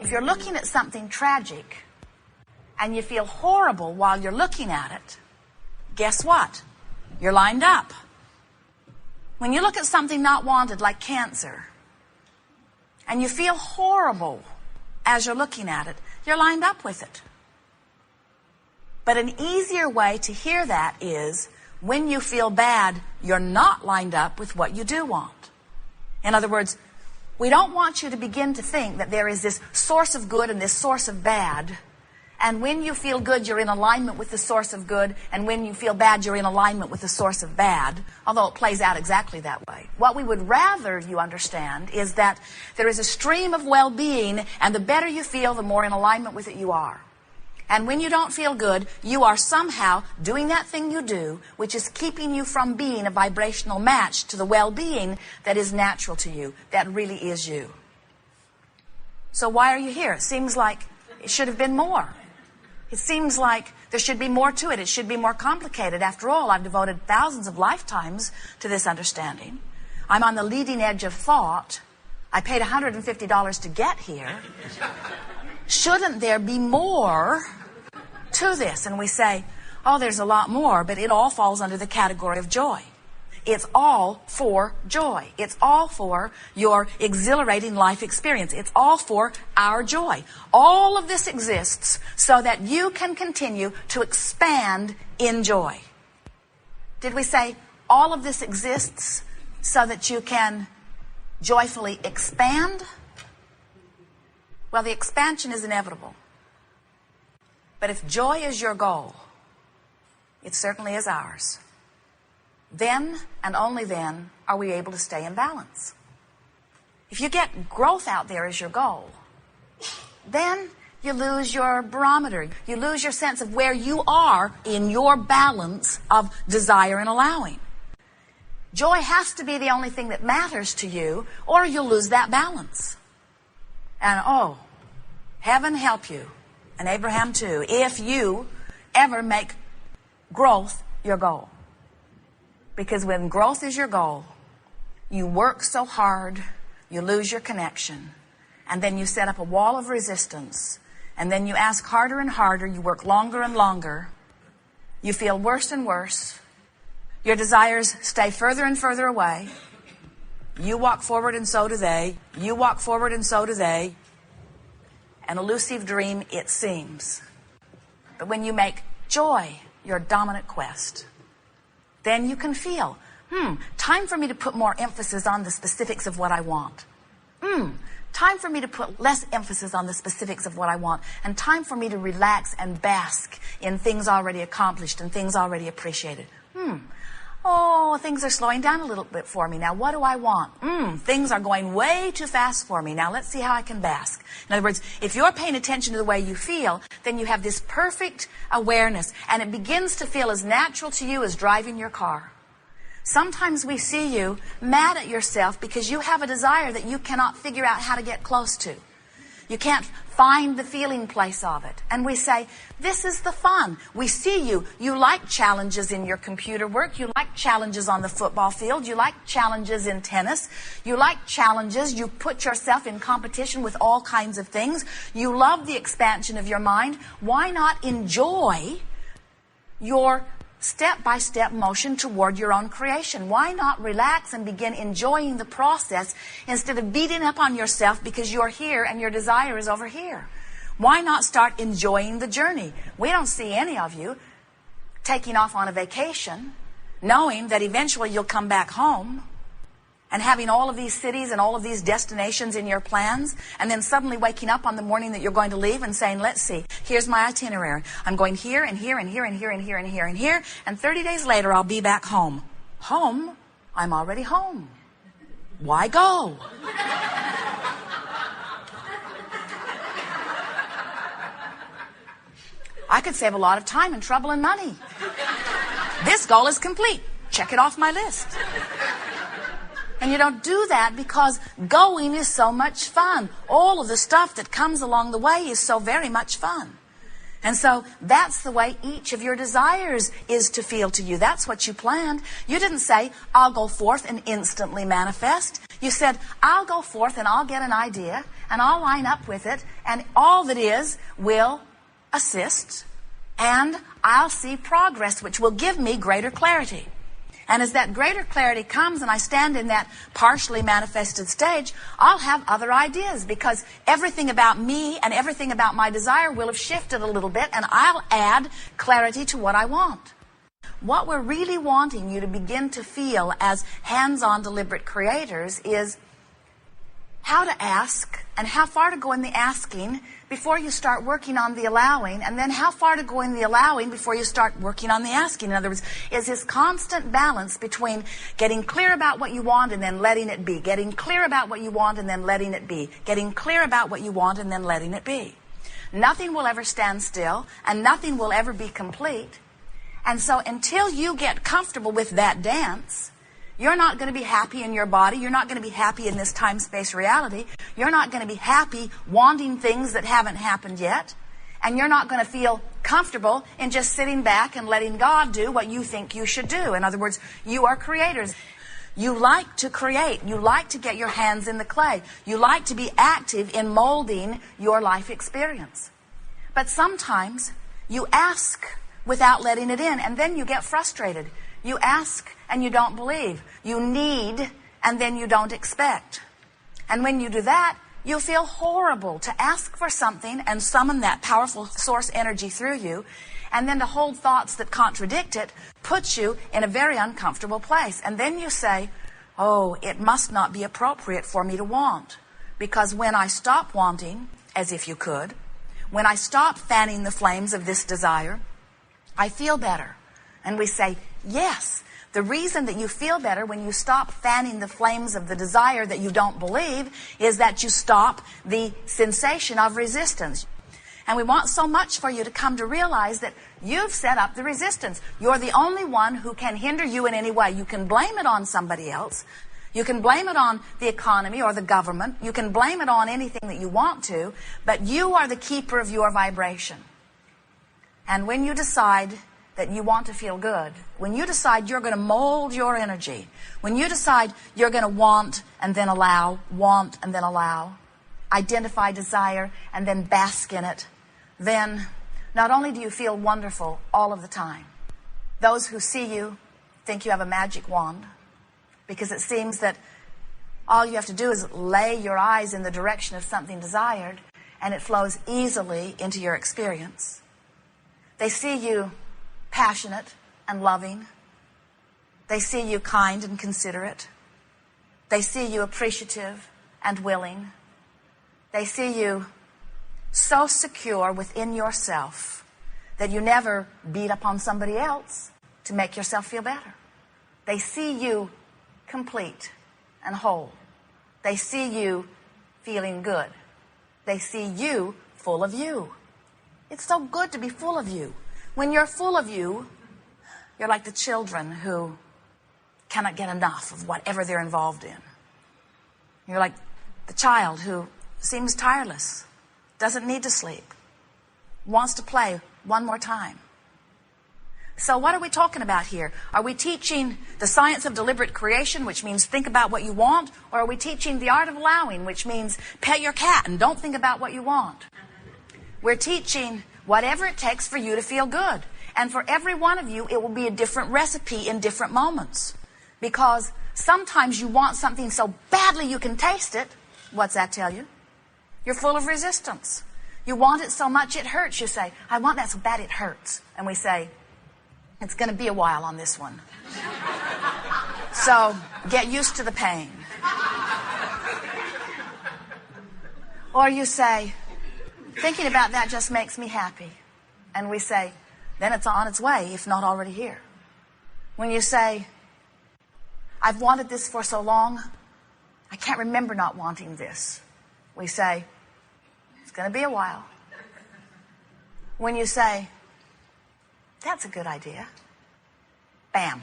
If you're looking at something tragic and you feel horrible while you're looking at it, guess what? You're lined up. When you look at something not wanted like cancer and you feel horrible as you're looking at it, you're lined up with it. But an easier way to hear that is when you feel bad, you're not lined up with what you do want. In other words, we don't want you to begin to think that there is this source of good and this source of bad. And when you feel good, you're in alignment with the source of good. And when you feel bad, you're in alignment with the source of bad. Although it plays out exactly that way. What we would rather you understand is that there is a stream of well-being. And the better you feel, the more in alignment with it you are. And when you don't feel good, you are somehow doing that thing you do, which is keeping you from being a vibrational match to the well-being that is natural to you, that really is you. So why are you here? It seems like it should have been more. It seems like there should be more to it. It should be more complicated. After all, I've devoted thousands of lifetimes to this understanding. I'm on the leading edge of thought. I paid $150 to get here. Shouldn't there be more to this? And we say, oh, there's a lot more, but it all falls under the category of joy. It's all for joy. It's all for your exhilarating life experience. It's all for our joy. All of this exists so that you can continue to expand in joy. Did we say all of this exists so that you can joyfully expand? Well, the expansion is inevitable. But if joy is your goal, it certainly is ours. Then and only then are we able to stay in balance. If you get growth out there as your goal, then you lose your barometer. You lose your sense of where you are in your balance of desire and allowing. Joy has to be the only thing that matters to you, or you'll lose that balance. And oh, heaven help you, and Abraham too, if you ever make growth your goal. Because when growth is your goal, you work so hard, you lose your connection, and then you set up a wall of resistance, and then you ask harder and harder, you work longer and longer, you feel worse and worse, your desires stay further and further away, you walk forward and so do they, you walk forward and so do they. An elusive dream, it seems. But when you make joy your dominant quest, then you can feel, time for me to put more emphasis on the specifics of what I want. Time for me to put less emphasis on the specifics of what I want. And time for me to relax and bask in things already accomplished and things already appreciated. Oh, things are slowing down a little bit for me. Now, what do I want? Things are going way too fast for me. Now, let's see how I can bask. In other words, if you're paying attention to the way you feel, then you have this perfect awareness, and it begins to feel as natural to you as driving your car. Sometimes we see you mad at yourself because you have a desire that you cannot figure out how to get close to. You can't find the feeling place of it. And we say, this is the fun. We see you. You like challenges in your computer work. You like challenges on the football field. You like challenges in tennis. You like challenges. You put yourself in competition with all kinds of things. You love the expansion of your mind. Why not enjoy your step-by-step motion toward your own creation? Why not relax and begin enjoying the process instead of beating up on yourself because you're here and your desire is over here? Why not start enjoying the journey? We don't see any of you taking off on a vacation knowing that eventually you'll come back home and having all of these cities and all of these destinations in your plans, and then suddenly waking up on the morning that you're going to leave and saying, let's see, here's my itinerary. I'm going here and here and here and here and here and here and here, and 30 days later I'll be back home. Home? I'm already home. Why go? I could save a lot of time and trouble and money. This goal is complete. Check it off my list. And you don't do that because going is so much fun. All of the stuff that comes along the way is so very much fun. And so that's the way each of your desires is to feel to you. That's what you planned. You didn't say, I'll go forth and instantly manifest. You said, I'll go forth and I'll get an idea and I'll line up with it, and all that is will assist, and I'll see progress, which will give me greater clarity. And as that greater clarity comes and I stand in that partially manifested stage, I'll have other ideas, because everything about me and everything about my desire will have shifted a little bit, and I'll add clarity to what I want. What we're really wanting you to begin to feel as hands-on deliberate creators is how to ask and how far to go in the asking before you start working on the allowing, and then how far to go in the allowing before you start working on the asking. In other words, is this constant balance between getting clear about what you want and then letting it be, getting clear about what you want and then letting it be, getting clear about what you want and then letting it be. Nothing will ever stand still, and nothing will ever be complete. And so until you get comfortable with that dance, you're not going to be happy in your body. You're not going to be happy in this time-space reality. You're not going to be happy wanting things that haven't happened yet. And you're not going to feel comfortable in just sitting back and letting God do what you think you should do. In other words, you are creators. You like to create. You like to get your hands in the clay. You like to be active in molding your life experience. But sometimes you ask without letting it in, and then you get frustrated. You ask and you don't believe. You need and then you don't expect. And when you do that, you'll feel horrible to ask for something and summon that powerful source energy through you, and then to hold thoughts that contradict it puts you in a very uncomfortable place. And then you say, oh, it must not be appropriate for me to want, because when I stop wanting, as if you could, when I stop fanning the flames of this desire, I feel better. And we say, yes, the reason that you feel better when you stop fanning the flames of the desire that you don't believe is that you stop the sensation of resistance. And we want so much for you to come to realize that you've set up the resistance. You're the only one who can hinder you in any way. You can blame it on somebody else. You can blame it on the economy or the government. You can blame it on anything that you want to, but you are the keeper of your vibration. And when you decide that you want to feel good, when you decide you're going to mold your energy, when you decide you're going to want and then allow, identify desire and then bask in it, then not only do you feel wonderful all of the time, those who see you think you have a magic wand, because it seems that all you have to do is lay your eyes in the direction of something desired, and it flows easily into your experience. They see you passionate and loving. They see you kind and considerate. They see you appreciative and willing. They see you so secure within yourself that you never beat up on somebody else to make yourself feel better. They see you complete and whole. They see you feeling good. They see you full of you. It's so good to be full of you. When you're full of you, you're like the children who cannot get enough of whatever they're involved in. You're like the child who seems tireless, doesn't need to sleep, wants to play one more time. So what are we talking about here? Are we teaching the science of deliberate creation, which means think about what you want? Or are we teaching the art of allowing, which means pet your cat and don't think about what you want? We're teaching whatever it takes for you to feel good. And for every one of you, it will be a different recipe in different moments. Because sometimes you want something so badly you can taste it. What's that tell you? You're full of resistance. You want it so much it hurts. You say, I want that so bad it hurts. And we say, it's going to be a while on this one. So get used to the pain. Or you say, thinking about that just makes me happy. And we say, then it's on its way, if not already here. When you say, I've wanted this for so long, I can't remember not wanting this. We say, it's going to be a while. When you say, that's a good idea, bam,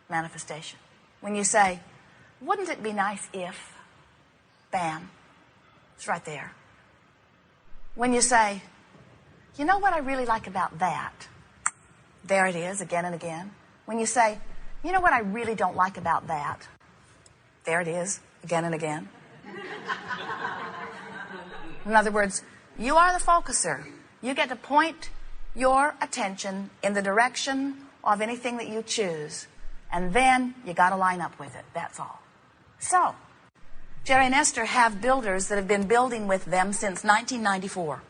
manifestation. When you say, wouldn't it be nice if, bam, it's right there. When you say, you know what I really like about that? There it is, again and again. When you say, you know what I really don't like about that? There it is, again and again. In other words, you are the focuser. You get to point your attention in the direction of anything that you choose. And then you got to line up with it. That's all. So, Jerry and Esther have builders that have been building with them since 1994.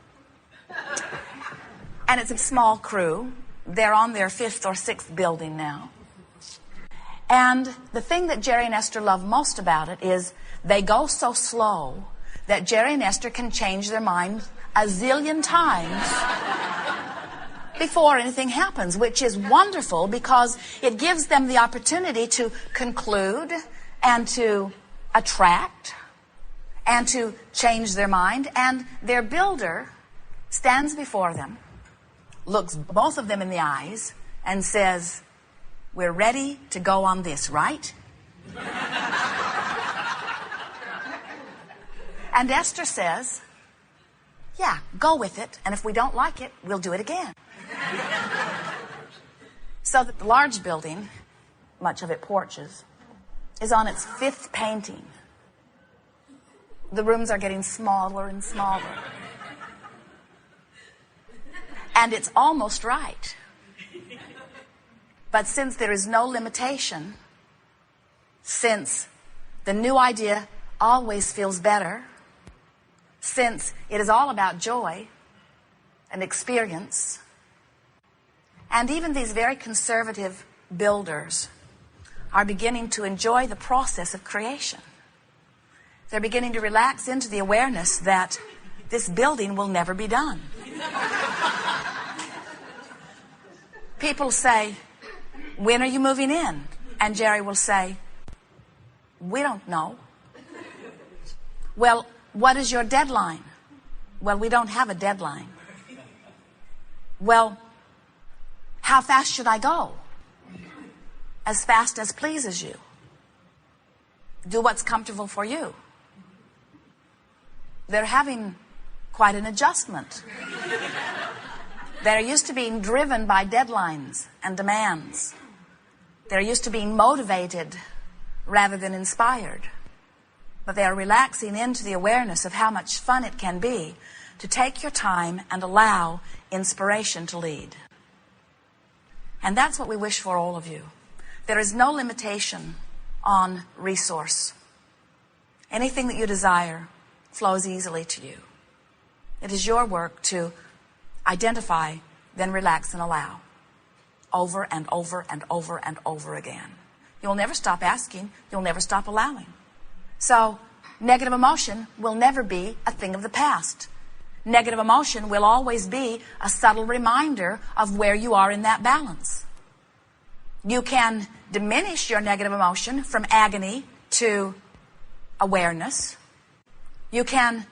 And it's a small crew. They're on their 5th or 6th building now. And the thing that Jerry and Esther love most about it is they go so slow that Jerry and Esther can change their mind a zillion times before anything happens, which is wonderful because it gives them the opportunity to conclude and to attract and to change their mind. And their builder stands before them, looks both of them in the eyes, and says, "We're ready to go on this, right?" And Esther says, "Yeah, go with it, and if we don't like it, we'll do it again." So that the large building, much of it porches, is on its 5th painting. The rooms are getting smaller and smaller. And it's almost right. But since there is no limitation, since the new idea always feels better, since it is all about joy and experience, and even these very conservative builders are beginning to enjoy the process of creation. They're beginning to relax into the awareness that this building will never be done. People say, "When are you moving in?" And Jerry will say, "We don't know." "Well, what is your deadline?" "Well, we don't have a deadline." "Well, how fast should I go?" "As fast as pleases you. Do what's comfortable for you." They're having quite an adjustment. They're used to being driven by deadlines and demands. They're used to being motivated rather than inspired. But they are relaxing into the awareness of how much fun it can be to take your time and allow inspiration to lead. And that's what we wish for all of you. There is no limitation on resource. Anything that you desire flows easily to you. It is your work to identify, then relax and allow. Over and over and over and over again. You'll never stop asking. You'll never stop allowing. So, negative emotion will never be a thing of the past. Negative emotion will always be a subtle reminder of where you are in that balance. You can diminish your negative emotion from agony to awareness. You can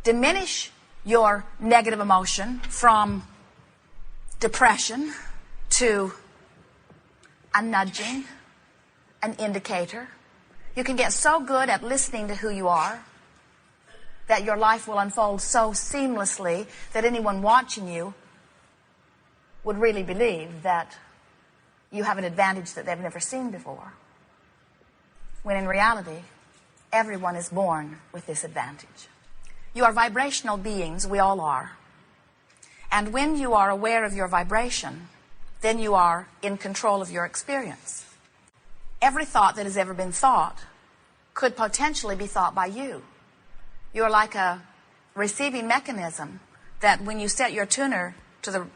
diminish your negative emotion from depression to a nudging, an indicator. You can get so good at listening to who you are that your life will unfold so seamlessly that anyone watching you would really believe that you have an advantage that they've never seen before. When in reality, everyone is born with this advantage. You are vibrational beings, we all are. And when you are aware of your vibration, then you are in control of your experience. Every thought that has ever been thought could potentially be thought by you. You're like a receiving mechanism that when you set your tuner to the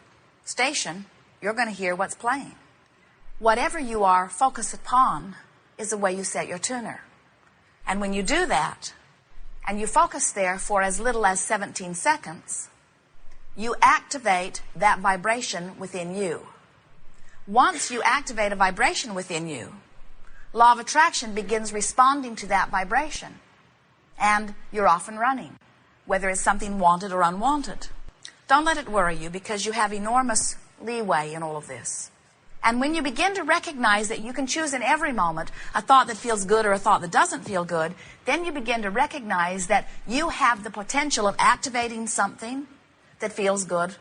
station, you're going to hear what's playing. Whatever you are focused upon is the way you set your tuner. And when you do that, and you focus there for as little as 17 seconds, you activate that vibration within you. Once you activate a vibration within you, law of attraction begins responding to that vibration. And you're off and running, whether it's something wanted or unwanted. Don't let it worry you because you have enormous leeway in all of this. And when you begin to recognize that you can choose in every moment a thought that feels good or a thought that doesn't feel good, then you begin to recognize that you have the potential of activating something that feels good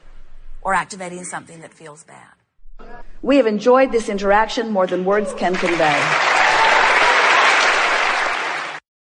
or activating something that feels bad. We have enjoyed this interaction more than words can convey.